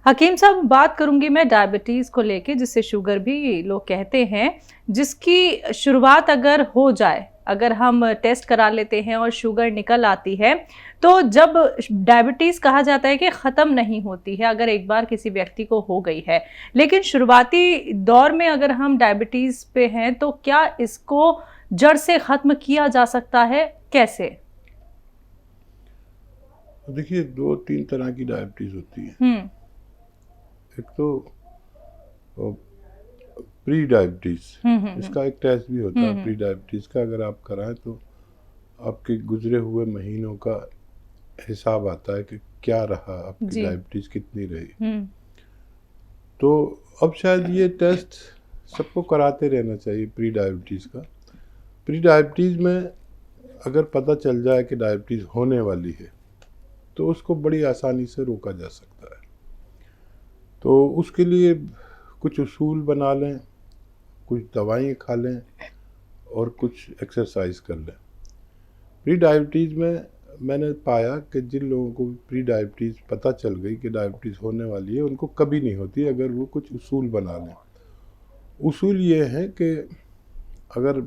हकीम साहब, बात करूंगी मैं डायबिटीज़ को लेके, जिससे शुगर भी लोग कहते हैं, जिसकी शुरुआत अगर हो जाए, अगर हम टेस्ट करा लेते हैं और शुगर निकल आती है, तो जब डायबिटीज़ कहा जाता है कि ख़त्म नहीं होती है अगर एक बार किसी व्यक्ति को हो गई है, लेकिन शुरुआती दौर में अगर हम डायबिटीज़ पे हैं तो क्या इसको जड़ से ख़त्म किया जा सकता है? कैसे? देखिए, 2-3 तरह की डायबिटीज़ होती है। हम्म। एक तो प्री डायबिटीज़, हम्म। इसका एक टेस्ट भी होता है हम्म। प्री डायबिटीज़ का। अगर आप कराएं तो आपके गुजरे हुए महीनों का हिसाब आता है कि क्या रहा, आपकी जी। डायबिटीज़ कितनी रही। हम्म। तो अब शायद ये टेस्ट सबको कराते रहना चाहिए प्री डायबिटीज़ का। प्री डायबिटीज़ में अगर पता चल जाए कि डायबिटीज़ होने वाली है तो उसको बड़ी आसानी से रोका जा सकता है। तो उसके लिए कुछ उसूल बना लें, कुछ दवाएं खा लें और कुछ एक्सरसाइज कर लें। प्री डायबिटीज़ में मैंने पाया कि जिन लोगों को प्री डायबिटीज़ पता चल गई कि डायबिटीज़ होने वाली है, उनको कभी नहीं होती अगर वो कुछ उसूल बना लें। उसूल ये है कि अगर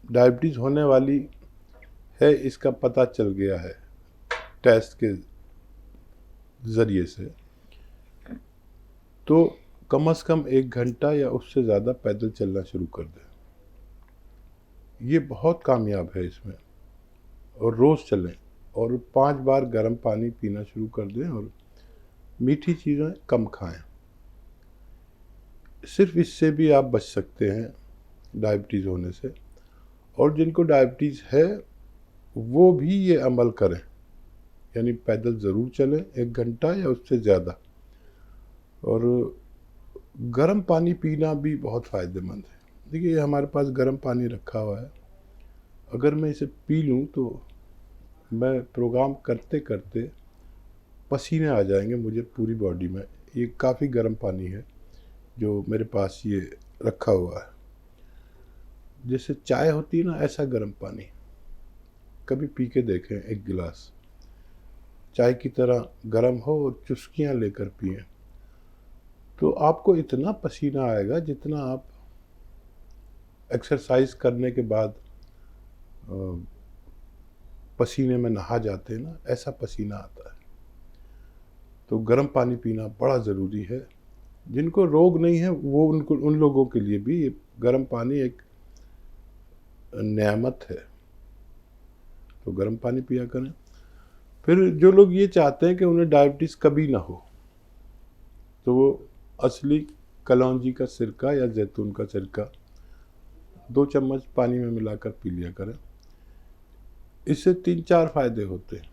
डायबिटीज़ होने वाली है, इसका पता चल गया है टेस्ट के ज़रिए से, तो कम से कम 1 घंटा या उससे ज़्यादा पैदल चलना शुरू कर दें। ये बहुत कामयाब है इसमें। और रोज़ चलें और 5 बार गर्म पानी पीना शुरू कर दें और मीठी चीज़ें कम खाएं। सिर्फ इससे भी आप बच सकते हैं डायबिटीज़ होने से। और जिनको डायबिटीज़ है वो भी ये अमल करें, यानी पैदल ज़रूर चलें 1 घंटा या उससे ज़्यादा। और गर्म पानी पीना भी बहुत फ़ायदेमंद है। देखिए, हमारे पास गर्म पानी रखा हुआ है, अगर मैं इसे पी लूँ तो मैं प्रोग्राम करते करते पसीने आ जाएंगे मुझे पूरी बॉडी में। ये काफ़ी गर्म पानी है जो मेरे पास ये रखा हुआ है। जैसे चाय होती है ना, ऐसा गर्म पानी कभी पी के देखें। 1 गिलास चाय की तरह गर्म हो और चुस्कियाँ लेकर पिएं, तो आपको इतना पसीना आएगा जितना आप एक्सरसाइज करने के बाद पसीने में नहा जाते हैं ना, ऐसा पसीना आता है। तो गर्म पानी पीना बड़ा ज़रूरी है। जिनको रोग नहीं है वो उन लोगों के लिए भी ये गर्म पानी एक नेमत है। तो गर्म पानी पिया करें। फिर जो लोग ये चाहते हैं कि उन्हें डायबिटीज़ कभी ना हो, तो वो असली कलौंजी का सिरका या जैतून का सिरका 2 चम्मच पानी में मिलाकर पी लिया करें। इससे 3-4 फायदे होते हैं।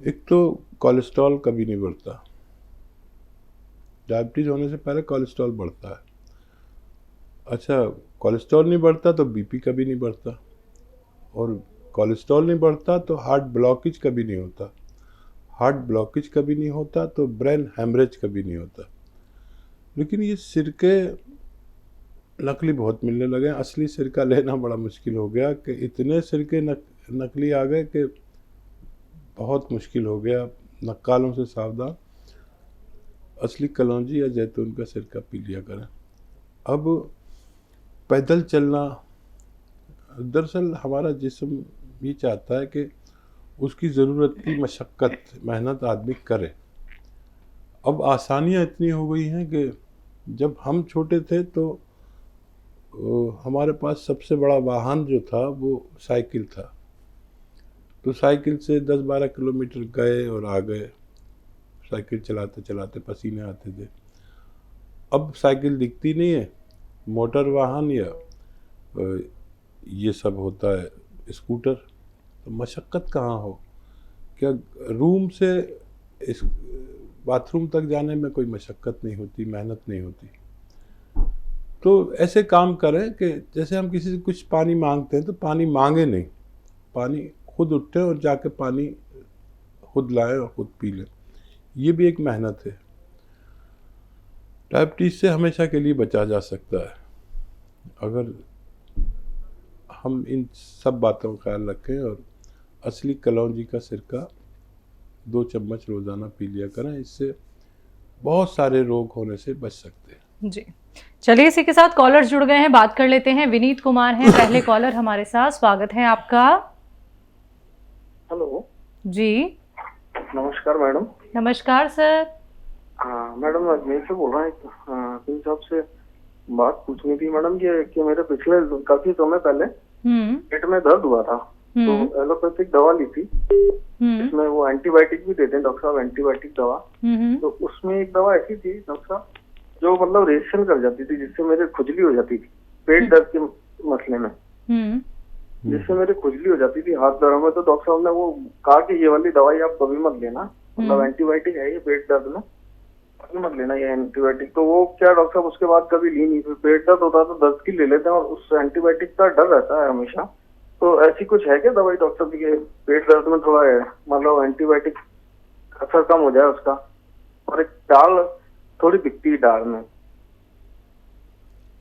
एक तो कोलेस्ट्रॉल कभी नहीं बढ़ता। डायबिटीज़ होने से पहले कोलेस्ट्रॉल बढ़ता है। अच्छा, कोलेस्ट्रॉल नहीं बढ़ता तो बीपी कभी नहीं बढ़ता, और कोलेस्ट्रॉल नहीं बढ़ता तो हार्ट ब्लॉकेज कभी नहीं होता, हार्ट ब्लॉकेज कभी नहीं होता तो ब्रेन हेमरेज कभी नहीं होता। लेकिन ये सिरके नकली बहुत मिलने लगे हैं। असली सिरका लेना बड़ा मुश्किल हो गया कि इतने सिरके नकली आ गए कि बहुत मुश्किल हो गया। नक्कालों से सावधान, असली कलौंजी या जैतून का सिरका पी लिया करें। अब पैदल चलना, दरअसल हमारा जिस्म ये चाहता है कि उसकी ज़रूरत की मशक्क़त, मेहनत आदमी करे। अब आसानियाँ इतनी हो गई हैं कि जब हम छोटे थे तो हमारे पास सबसे बड़ा वाहन जो था वो साइकिल था। तो साइकिल से 10-12 किलोमीटर गए और आ गए। साइकिल चलाते चलाते पसीने आते थे। अब साइकिल दिखती नहीं है, मोटर वाहन या ये सब होता है, स्कूटर। तो मशक्क़त कहाँ हो? क्या रूम से इस बाथरूम तक जाने में कोई मशक्क़त नहीं होती, मेहनत नहीं होती। तो ऐसे काम करें कि जैसे हम किसी से कुछ पानी मांगते हैं तो पानी मांगे नहीं, पानी खुद उठे और जाके पानी खुद लाएं और खुद पी लें। ये भी एक मेहनत है। डायबिटीज़ से हमेशा के लिए बचा जा सकता है अगर हम इन सब बातों का ख्याल रखें और असली कलौंजी का सिरका 2 चम्मच रोज़ाना पी लिया करें। इससे बहुत सारे रोग होने से बच सकते हैं। जी, चलिए इसी के साथ कॉलर जुड़ गए हैं, बात कर लेते हैं। विनीत कुमार हैं पहले कॉलर हमारे साथ, स्वागत है आपका। हेलो जी नमस्कार मैडम। नमस्कार सर। हाँ मैडम, अजमेर से बोल रहा हूँ। इन साहब से बात पूछनी थी मैडम कि मेरे पिछले काफी समय पहले पेट में दर्द हुआ था, तो एलोपैथिक दवा ली थी। इसमें वो एंटीबायोटिक भी देते हैं डॉक्टर साहब, एंटीबायोटिक दवा। तो उसमें एक दवा ऐसी थी डॉक्टर साहब जो मतलब रिएक्शन कर जाती थी, जिससे मेरे खुजली हो जाती थी पेट दर्द के मसले में, जिससे मेरी खुजली हो जाती थी हाथ पैरों में। तो डॉक्टर साहब ने वो कहा कि ये वाली दवाई आप कभी मत लेना, मतलब एंटीबायोटिक है ये पेट दर्द में, कभी मत लेना ये एंटीबायोटिक। तो वो क्या डॉक्टर साहब उसके बाद कभी ली नहीं। फिर पेट दर्द होता है तो दर्द की ले लेते हैं और उस एंटीबायोटिक का डर रहता है हमेशा। तो ऐसी कुछ है क्या दवाई डॉक्टर साहब की पेट दर्द में थोड़ा मतलब एंटीबायोटिक असर कम हो जाए उसका? और एक दाल थोड़ी दिखती है दाल में।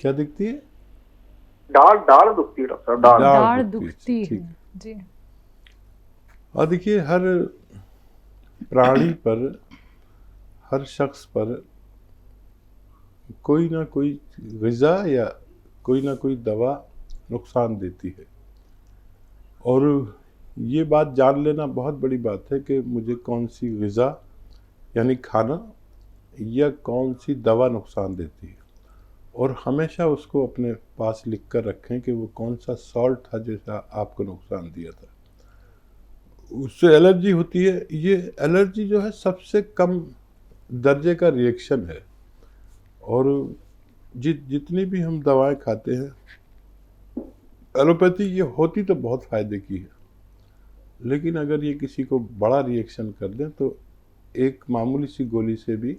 क्या दिखती है? दाढ़ दुखती है डॉक्टर साहब, दाढ़ दुखती है। ठीक। जी और देखिए, हर प्राणी पर, हर शख्स पर कोई ना कोई ग़िज़ा या कोई ना कोई दवा नुकसान देती है। और ये बात जान लेना बहुत बड़ी बात है कि मुझे कौन सी ग़िज़ा यानी खाना या कौन सी दवा नुकसान देती है। और हमेशा उसको अपने पास लिख कर रखें कि वो कौन सा सॉल्ट था जैसा आपको नुकसान दिया था। उससे एलर्जी होती है। ये एलर्जी जो है सबसे कम दर्जे का रिएक्शन है। और जितनी भी हम दवाएं खाते हैं एलोपैथी, ये होती तो बहुत फ़ायदे की है, लेकिन अगर ये किसी को बड़ा रिएक्शन कर दें तो एक मामूली सी गोली से भी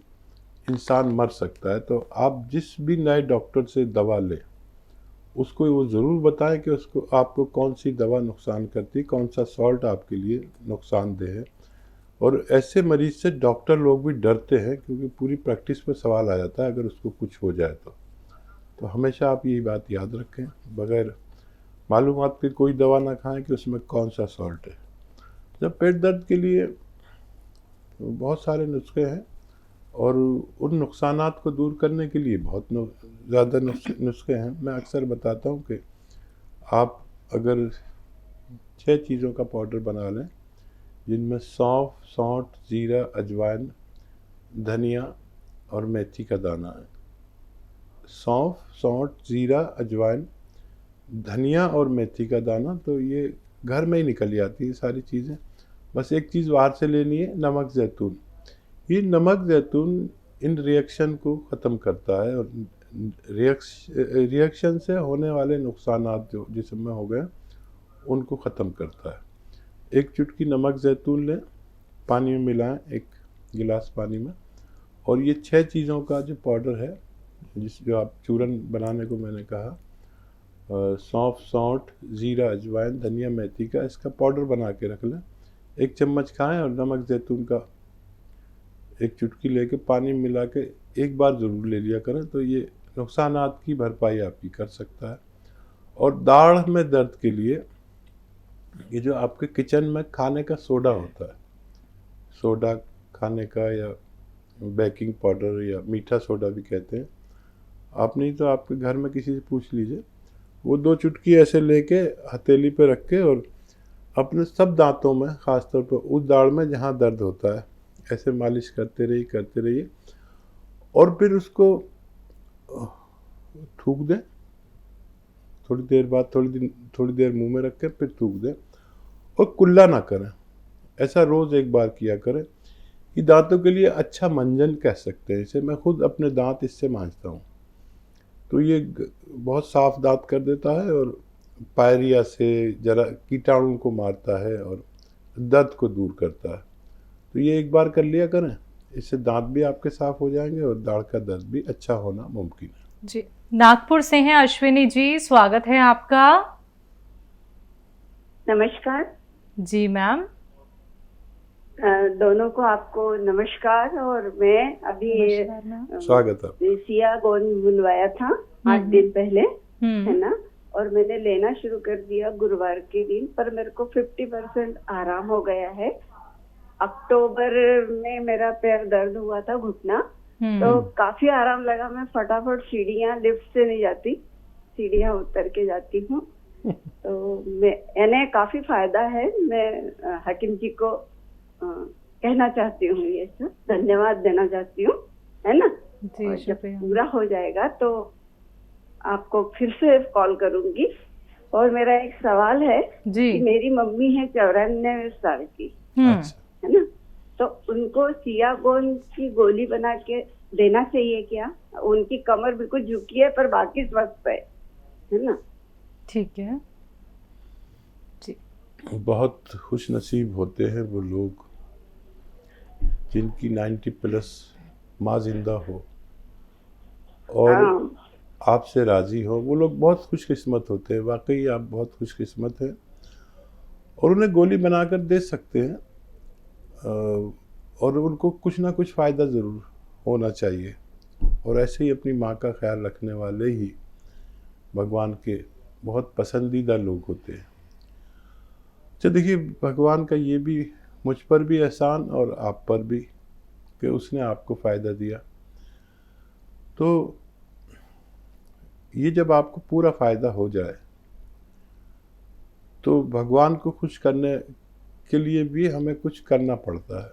इंसान मर सकता है। तो आप जिस भी नए डॉक्टर से दवा लें उसको वो ज़रूर बताएं कि उसको आपको कौन सी दवा नुकसान करती है, कौन सा सॉल्ट आपके लिए नुकसानदेह है। और ऐसे मरीज़ से डॉक्टर लोग भी डरते हैं, क्योंकि पूरी प्रैक्टिस पे सवाल आ जाता है अगर उसको कुछ हो जाए तो हमेशा आप यही बात याद रखें, बग़ैर मालूमात के कोई दवा ना खाएं कि उसमें कौन सा सॉल्ट है। जब पेट दर्द के लिए तो बहुत सारे नुस्खे हैं, और उन नुकसानात को दूर करने के लिए बहुत ज़्यादा नुस्खे हैं। मैं अक्सर बताता हूँ कि आप अगर 6 चीज़ों का पाउडर बना लें, जिनमें सौंफ, सौंठ, जीरा, अजवाइन, धनिया और मेथी का दाना है। सौंफ, सौंठ, जीरा, अजवाइन, धनिया और मेथी का दाना, तो ये घर में ही निकल जाती है सारी चीज़ें। बस एक चीज़ बाहर से लेनी है, नमक ज़ैतून। ये नमक ज़ैतून इन रिएक्शन को ख़त्म करता है, और रिएक्शन से होने वाले नुकसानात जो जिस्म में हो गए उनको ख़त्म करता है। एक चुटकी नमक ज़ैतून लें, पानी में मिलाएं, 1 गिलास पानी में, और ये 6 चीज़ों का जो पाउडर है, जो आप चूरन बनाने को मैंने कहा, सौंफ, सौंठ, जीरा, अजवाइन, धनिया, मेथी का, इसका पाउडर बना के रख लें। 1 चम्मच खाएं और नमक ज़ैतून का 1 चुटकी लेके पानी मिला के एक बार ज़रूर ले लिया करें, तो ये नुकसानात की भरपाई आपकी कर सकता है। और दाढ़ में दर्द के लिए ये जो आपके किचन में खाने का सोडा होता है, सोडा खाने का, या बेकिंग पाउडर या मीठा सोडा भी कहते हैं, आप नहीं तो आपके घर में किसी से पूछ लीजिए, वो 2 चुटकी ऐसे लेके हथेली पे रख के और अपने सब दांतों में, ख़ासतौर पर उस दाढ़ में जहाँ दर्द होता है, ऐसे मालिश करते रहिए और फिर उसको थूक दें। थोड़ी देर बाद थोड़ी देर मुंह में रख के फिर थूक दें, और कुल्ला ना करें। ऐसा रोज़ 1 बार किया करें। ये दांतों के लिए अच्छा मंजन कह सकते हैं इसे। मैं खुद अपने दांत इससे मांजता हूँ, तो ये बहुत साफ दांत कर देता है, और पायरिया से जरा कीटाणु को मारता है और दर्द को दूर करता है। तो ये 1 बार कर लिया करें, इससे दांत भी आपके साफ हो जाएंगे और दाढ़ का दर्द भी अच्छा होना मुमकिन है। जी, नागपुर से हैं अश्विनी जी, स्वागत है आपका। नमस्कार जी मैम। दोनों को आपको नमस्कार। और मैं अभी स्वागत है। सिया गोंद बुलवाया था 8 दिन पहले, है ना, और मैंने लेना शुरू कर दिया गुरुवार के दिन, पर मेरे को 50% आराम हो गया है। अक्टूबर में मेरा पैर दर्द हुआ था, घुटना, तो काफी आराम लगा। मैं फटाफट सीढ़ियाँ, लिफ्ट से नहीं जाती, सीढ़ियाँ उतर के जाती हूँ। तो मैंने काफी फायदा है। मैं हकीम जी को कहना चाहती हूँ, ये सब धन्यवाद देना चाहती हूँ, है ना। जी, जब पूरा हो जाएगा तो आपको फिर से कॉल करूंगी। और मेरा एक सवाल है जी। कि मेरी मम्मी है 94 साल की, अच्छा, है ना, तो उनको सियागोन की गोली बना के देना चाहिए क्या? उनकी कमर बिल्कुल झुकी है पर बाकी स्वस्थ है ना। ठीक है जी। बहुत खुश नसीब होते हैं वो लोग जिनकी 90+ माँ जिंदा हो और आपसे राजी हो। वो लोग बहुत खुशकिस्मत होते हैं। वाकई आप बहुत खुशकिस्मत हैं और उन्हें गोली बनाकर दे सकते हैं। और उनको कुछ ना कुछ फ़ायदा ज़रूर होना चाहिए। और ऐसे ही अपनी माँ का ख्याल रखने वाले ही भगवान के बहुत पसंदीदा लोग होते हैं। अच्छा देखिए, भगवान का ये भी मुझ पर भी एहसान और आप पर भी कि उसने आपको फ़ायदा दिया। तो ये जब आपको पूरा फ़ायदा हो जाए तो भगवान को खुश करने के लिए भी हमें कुछ करना पड़ता है।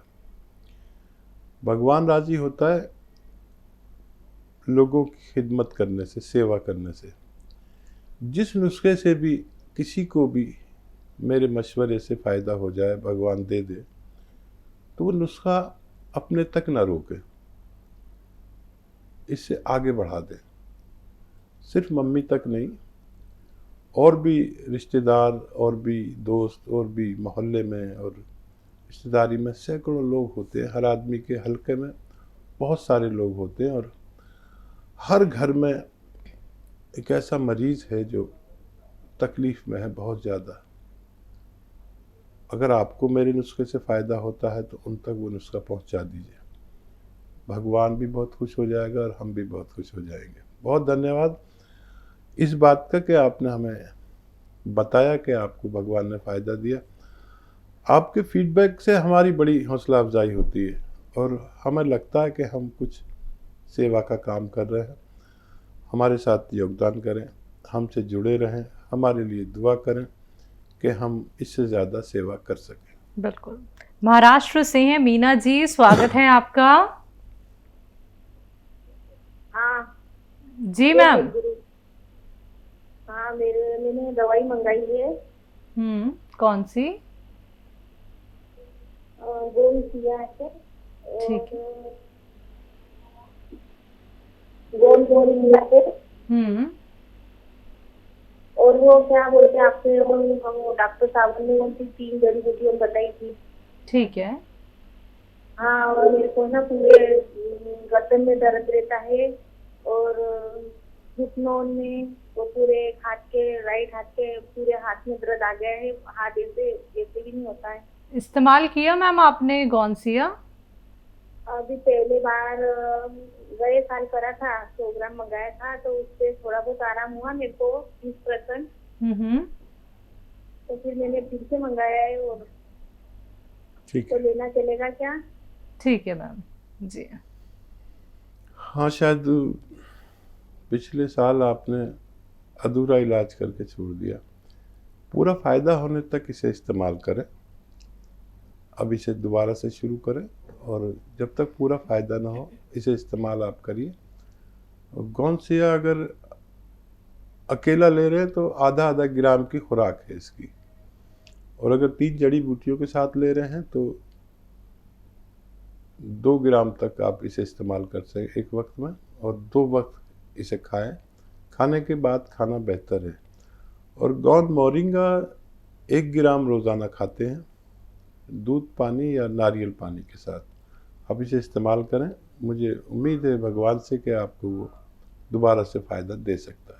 भगवान राज़ी होता है लोगों की खिदमत करने से, सेवा करने से। जिस नुस्खे से भी किसी को भी मेरे मशवरे से फ़ायदा हो जाए, भगवान दे दे, तो वो नुस्खा अपने तक ना रोके, इससे आगे बढ़ा दे। सिर्फ मम्मी तक नहीं, और भी रिश्तेदार, और भी दोस्त, और भी मोहल्ले में और रिश्तेदारी में सैकड़ों लोग होते हैं। हर आदमी के हलके में बहुत सारे लोग होते हैं और हर घर में एक ऐसा मरीज़ है जो तकलीफ़ में है बहुत ज़्यादा। अगर आपको मेरे नुस्खे से फ़ायदा होता है तो उन तक वो नुस्खा पहुंचा दीजिए। भगवान भी बहुत खुश हो जाएगा और हम भी बहुत खुश हो जाएंगे। बहुत धन्यवाद इस बात का कि आपने हमें बताया कि आपको भगवान ने फ़ायदा दिया। आपके फीडबैक से हमारी बड़ी हौसला अफजाई होती है और हमें लगता है कि हम कुछ सेवा का काम कर रहे हैं। हमारे साथ योगदान करें, हमसे जुड़े रहें, हमारे लिए दुआ करें कि हम इससे ज़्यादा सेवा कर सकें। बिल्कुल। महाराष्ट्र से हैं मीना जी, स्वागत है आपका। हाँ जी मैम। हाँ, मैंने दवाई मंगाई है। कौन सी? गोल है। ठीक है। गोल मिला है। और वो क्या बोलते हैं आपसे, हम डॉक्टर साहब ने उनकी 3 जड़ी बूटियां बताई थी। ठीक है। हाँ, और मेरे को ना पूरे गर्दन में दर्द रहता है और घुटनों में, वो पूरे हाथ के, राइट हाथ के पूरे हाथ में दर्द आ गया है। हाथ ऐसे भी नहीं होता है। इस्तेमाल किया मैम आपने गॉन्सिया? अभी पहले बार गए साल करा था, 100 ग्राम मंगाया था, तो उससे थोड़ा बहुत आराम हुआ मेरे को 30%। तो फिर मैंने फिर से मंगाया है। और ठीक है, तो लेना चलेगा क्या? ठीक है मैम जी। हाँ, शायद पिछले साल आपने अधूरा इलाज करके छोड़ दिया। पूरा फ़ायदा होने तक इसे इस्तेमाल करें। अब इसे दोबारा से शुरू करें और जब तक पूरा फ़ायदा ना हो इसे इस्तेमाल आप करिए। गॉन्सिया अगर अकेला ले रहे हैं तो आधा ग्राम की खुराक है इसकी, और अगर 3 जड़ी बूटियों के साथ ले रहे हैं तो 2 ग्राम तक आप इसे इस्तेमाल कर सकें एक वक्त में, और 2 वक्त इसे खाएं। खाने के बाद खाना बेहतर है। और गौंद मोरिंगा 1 ग्राम रोज़ाना खाते हैं, दूध पानी या नारियल पानी के साथ। आप इसे इस्तेमाल करें। मुझे उम्मीद है भगवान से कि आपको वो दोबारा से फ़ायदा दे सकता है।